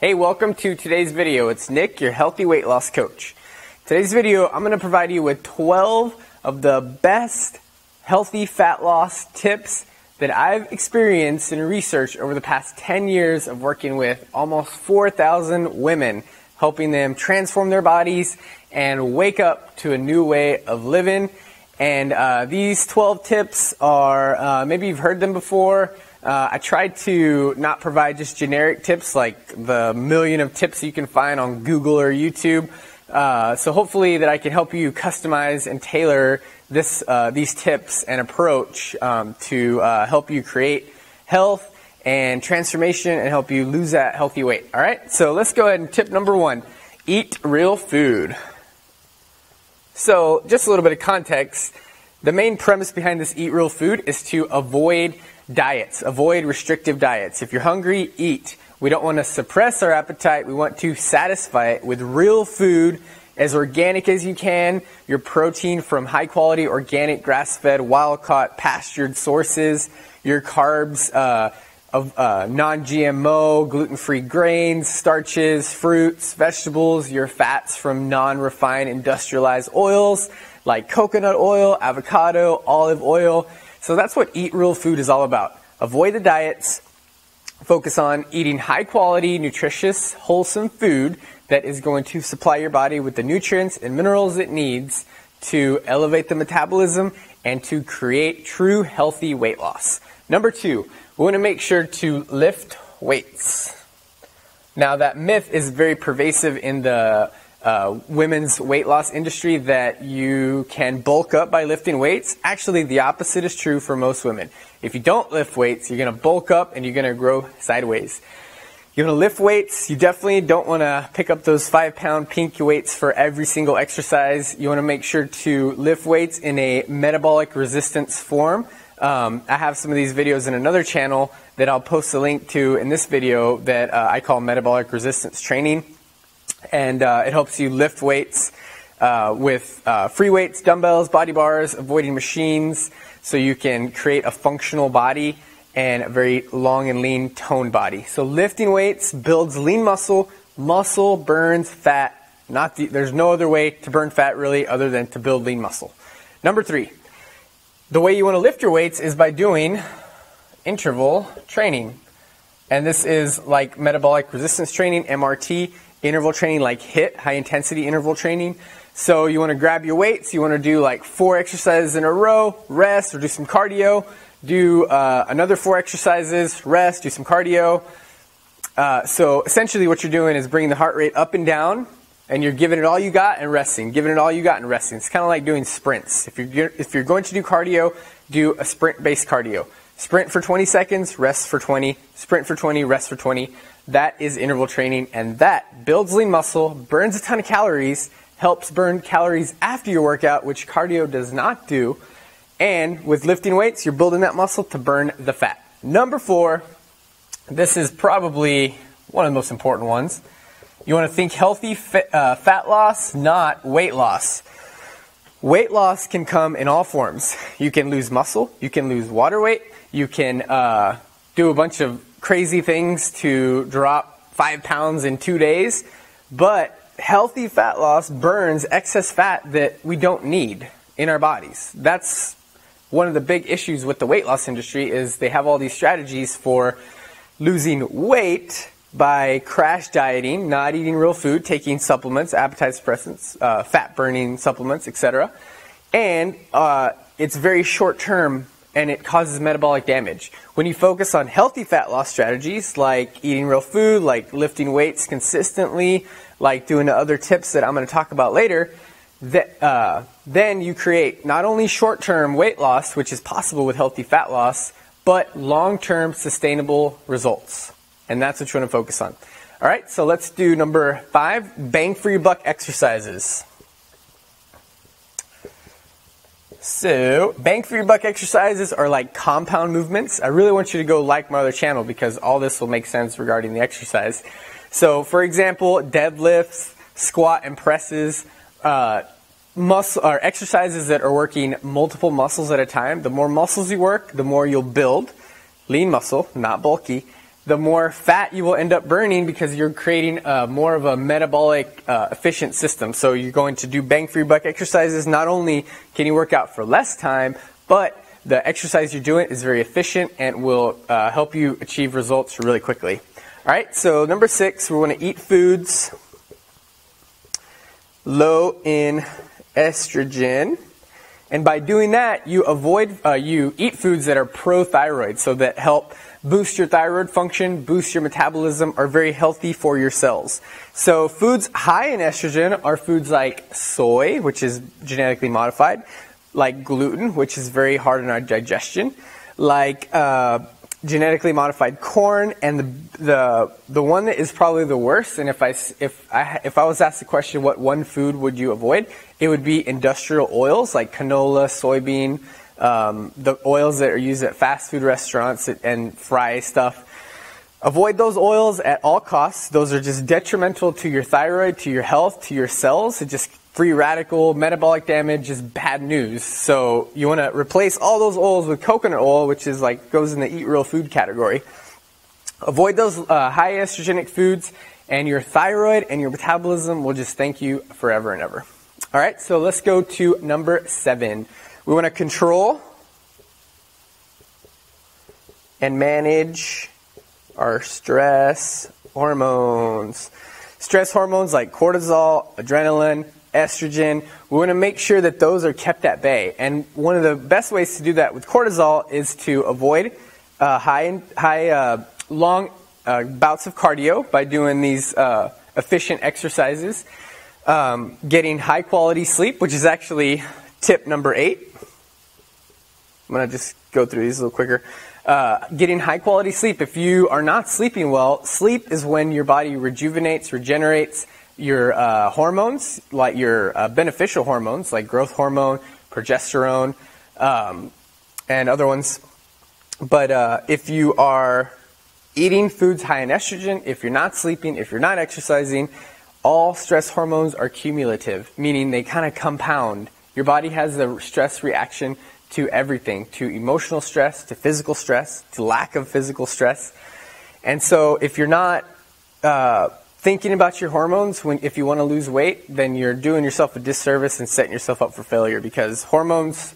Hey, welcome to today's video. It's Nick, your healthy weight loss coach. Today's video, I'm going to provide you with 12 of the best healthy fat loss tips that I've experienced and researched over the past 10 years of working with almost 4,000 women, helping them transform their bodies and wake up to a new way of living. And these 12 tips are, maybe you've heard them before. I tried to not provide just generic tips like the million of tips you can find on Google or YouTube. So hopefully that I can help you customize and tailor these tips and approach to help you create health and transformation and help you lose that healthy weight. All right, so let's go ahead and tip number 1, eat real food. So just a little bit of context. The main premise behind this eat real food is to avoid diets, avoid restrictive diets. If you're hungry, eat. We don't want to suppress our appetite. We want to satisfy it with real food, as organic as you can, your protein from high quality, organic, grass-fed, wild-caught, pastured sources, your carbs of non-GMO, gluten-free grains, starches, fruits, vegetables, your fats from non-refined industrialized oils like coconut oil, avocado, olive oil. So that's what eat real food is all about. Avoid the diets. Focus on eating high quality, nutritious, wholesome food that is going to supply your body with the nutrients and minerals it needs to elevate the metabolism and to create true healthy weight loss. Number 2, we want to make sure to lift weights. Now that myth is very pervasive in the women's weight loss industry that you can bulk up by lifting weights. Actually, the opposite is true for most women. If you don't lift weights, you're going to bulk up and you're going to grow sideways. You're going to lift weights. You definitely don't want to pick up those 5-pound pinky weights for every single exercise. You want to make sure to lift weights in a metabolic resistance form. I have some of these videos in another channel that I'll post a link to in this video that I call metabolic resistance training. And it helps you lift weights with free weights, dumbbells, body bars, avoiding machines, so you can create a functional body and a very long and lean toned body. So lifting weights builds lean muscle. Muscle burns fat. There's no other way to burn fat really other than to build lean muscle. Number 3, the way you want to lift your weights is by doing interval training. And this is like metabolic resistance training, MRT, interval training like HIIT, high intensity interval training. So you want to grab your weights, you want to do like 4 exercises in a row, rest, or do some cardio. Do another 4 exercises, rest, do some cardio. So essentially what you're doing is bringing the heart rate up and down, and you're giving it all you got and resting, giving it all you got and resting. It's kind of like doing sprints. If you're going to do cardio, do a sprint-based cardio. Sprint for 20 seconds, rest for 20, sprint for 20, rest for 20. That is interval training, and that builds lean muscle, burns a ton of calories, helps burn calories after your workout, which cardio does not do. And with lifting weights, you're building that muscle to burn the fat. Number 4, this is probably one of the most important ones. You want to think healthy fat loss, not weight loss. Weight loss can come in all forms. You can lose muscle, you can lose water weight, you can do a bunch of crazy things to drop 5 pounds in 2 days, but healthy fat loss burns excess fat that we don't need in our bodies. That's one of the big issues with the weight loss industry is they have all these strategies for losing weight by crash dieting, not eating real food, taking supplements, appetite suppressants, fat burning supplements, etc. And it's very short term and it causes metabolic damage. When you focus on healthy fat loss strategies like eating real food, like lifting weights consistently, like doing the other tips that I'm going to talk about later, then you create not only short-term weight loss, which is possible with healthy fat loss, but long-term sustainable results. And that's what you want to focus on. All right, so let's do number 5, bang for your buck exercises. So, bang for your buck exercises are like compound movements. I really want you to go like my other channel because all this will make sense regarding the exercise. So, for example, deadlifts, squat and presses, muscle or exercises that are working multiple muscles at a time. The more muscles you work, the more you'll build lean muscle, not bulky. the more fat you will end up burning because you're creating more of a metabolic efficient system. So you're going to do bang for your buck exercises. Not only can you work out for less time, but the exercise you're doing is very efficient and will help you achieve results really quickly. All right, so number 6, we want to eat foods low in estrogen. And by doing that, you eat foods that are pro-thyroid, so that help boost your thyroid function, boost your metabolism, are very healthy for your cells. So foods high in estrogen are foods like soy, which is genetically modified, like gluten, which is very hard on our digestion, like genetically modified corn, and the one that is probably the worst, and if I was asked the question, what one food would you avoid, it would be industrial oils like canola, soybean, the oils that are used at fast food restaurants and fry stuff. Avoid those oils at all costs. Those are just detrimental to your thyroid, to your health, to your cells. It just free radical, metabolic damage is bad news. So you want to replace all those oils with coconut oil, which is goes in the eat real food category. Avoid those high estrogenic foods, and your thyroid and your metabolism will just thank you forever and ever. All right, so let's go to number 7. We want to control and manage our stress hormones. Stress hormones like cortisol, adrenaline, estrogen, we want to make sure that those are kept at bay. And one of the best ways to do that with cortisol is to avoid long bouts of cardio by doing these efficient exercises. Getting high quality sleep, which is actually tip number 8. I'm going to just go through these a little quicker. Getting high quality sleep. If you are not sleeping well, sleep is when your body rejuvenates, regenerates your hormones, like your beneficial hormones, like growth hormone, progesterone, and other ones. But if you are eating foods high in estrogen, if you're not sleeping, if you're not exercising, all stress hormones are cumulative, meaning they kind of compound. Your body has the stress reaction to everything, to emotional stress, to physical stress, to lack of physical stress. And so if you're not thinking about your hormones if you want to lose weight, then you're doing yourself a disservice and setting yourself up for failure, because hormones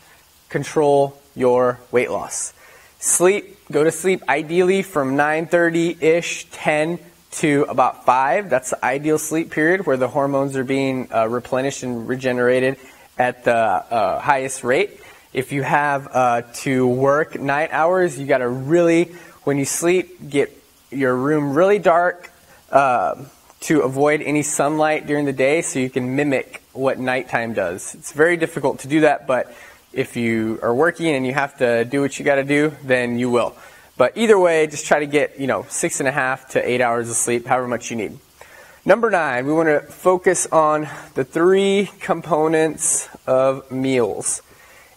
control your weight loss. Sleep, go to sleep ideally from 9:30-ish, 10 to about 5. That's the ideal sleep period where the hormones are being replenished and regenerated at the highest rate. If you have to work night hours, you got to really, when you sleep, get your room really dark to avoid any sunlight during the day so you can mimic what nighttime does. It's very difficult to do that, but if you are working and you have to do what you got to do, then you will. But either way, just try to get 6.5 to 8 hours of sleep, however much you need. Number 9, we want to focus on the 3 components of meals.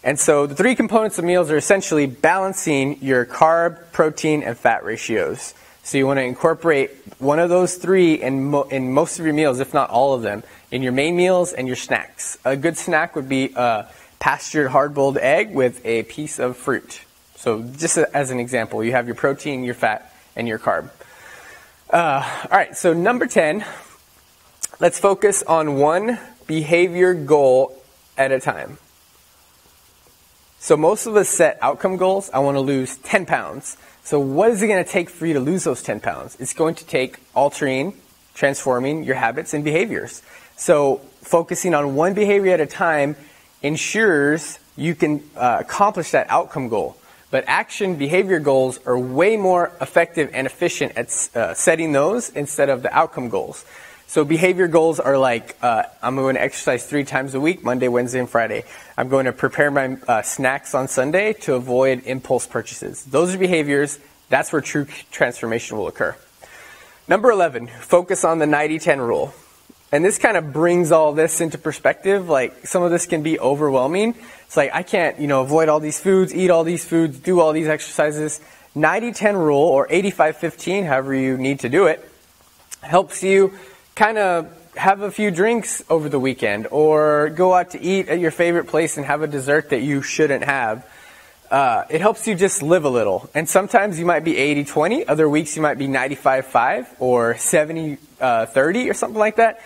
And so the 3 components of meals are essentially balancing your carb, protein, and fat ratios. So you want to incorporate one of those 3 in most of your meals, if not all of them, in your main meals and your snacks. A good snack would be a pastured hard-boiled egg with a piece of fruit. So just as an example, you have your protein, your fat, and your carb. All right, so number 10, let's focus on one behavior goal at a time. So most of us set outcome goals. I want to lose 10 pounds. So what is it going to take for you to lose those 10 pounds? It's going to take altering, transforming your habits and behaviors. So focusing on one behavior at a time ensures you can accomplish that outcome goal. But action behavior goals are way more effective and efficient at setting those instead of the outcome goals. So behavior goals are like, I'm going to exercise 3 times a week, Monday, Wednesday, and Friday. I'm going to prepare my snacks on Sunday to avoid impulse purchases. Those are behaviors. That's where true transformation will occur. Number 11, focus on the 90-10 rule. And this kind of brings all this into perspective. Like, some of this can be overwhelming. It's like, I can't, avoid all these foods, eat all these foods, do all these exercises. 90-10 rule, or 85-15, however you need to do it, helps you kind of have a few drinks over the weekend, or go out to eat at your favorite place and have a dessert that you shouldn't have. it helps you just live a little. And sometimes you might be 80-20, other weeks you might be 95-5 or 70-30 or something like that.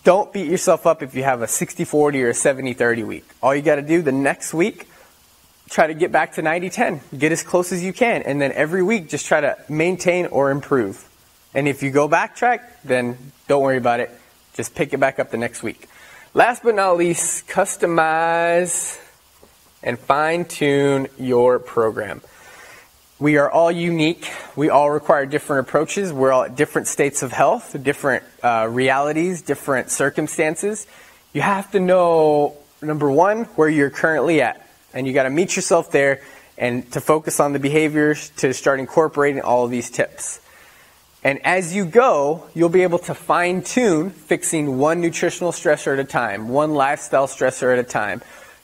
Don't beat yourself up if you have a 60-40 or a 70-30 week. All you got to do the next week, try to get back to 90-10. Get as close as you can. And then every week, just try to maintain or improve. And if you go backtrack, then don't worry about it. Just pick it back up the next week. Last but not least, customize and fine-tune your program. We are all unique. We all require different approaches. We're all at different states of health, different realities, different circumstances. You have to know, number one, where you're currently at. And you got to meet yourself there and to focus on the behaviors to start incorporating all of these tips. And as you go, you'll be able to fine-tune fixing one nutritional stressor at a time, one lifestyle stressor at a time,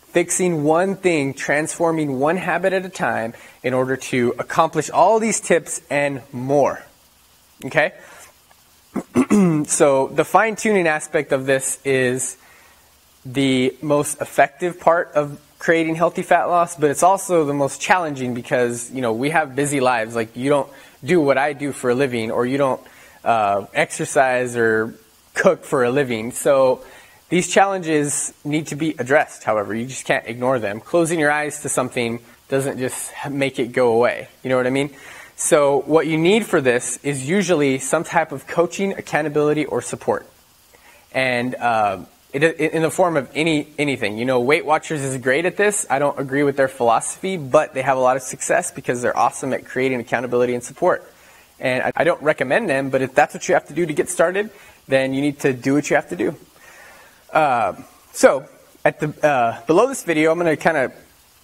fixing one thing, transforming one habit at a time in order to accomplish all these tips and more. Okay? So the fine-tuning aspect of this is the most effective part of creating healthy fat loss, but it's also the most challenging because, we have busy lives. Like, you don't do what I do for a living, or you don't exercise or cook for a living. So these challenges need to be addressed, however. You just can't ignore them. Closing your eyes to something doesn't just make it go away. You know what I mean? So what you need for this is usually some type of coaching, accountability, or support. And in the form of anything. Weight Watchers is great at this. I don't agree with their philosophy, but they have a lot of success because they're awesome at creating accountability and support. And I don't recommend them, but if that's what you have to do to get started, then you need to do what you have to do. So at the below this video, I'm going to kind of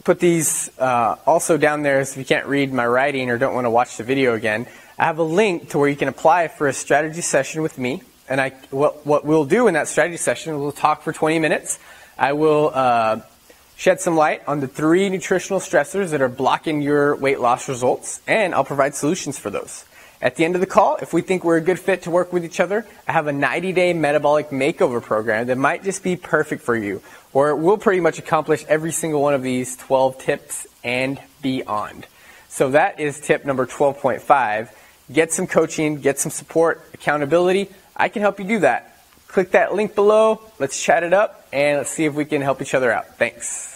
put these also down there, so if you can't read my writing or don't want to watch the video again. I have a link to where you can apply for a strategy session with me. And what we'll do in that strategy session, we'll talk for 20 minutes. I will shed some light on the 3 nutritional stressors that are blocking your weight loss results, and I'll provide solutions for those. At the end of the call, if we think we're a good fit to work with each other, I have a 90-day metabolic makeover program that might just be perfect for you, or it will pretty much accomplish every single one of these 12 tips and beyond. So that is tip number 12.5. Get some coaching, get some support, accountability. I can help you do that. Click that link below. Let's chat it up, and let's see if we can help each other out. Thanks.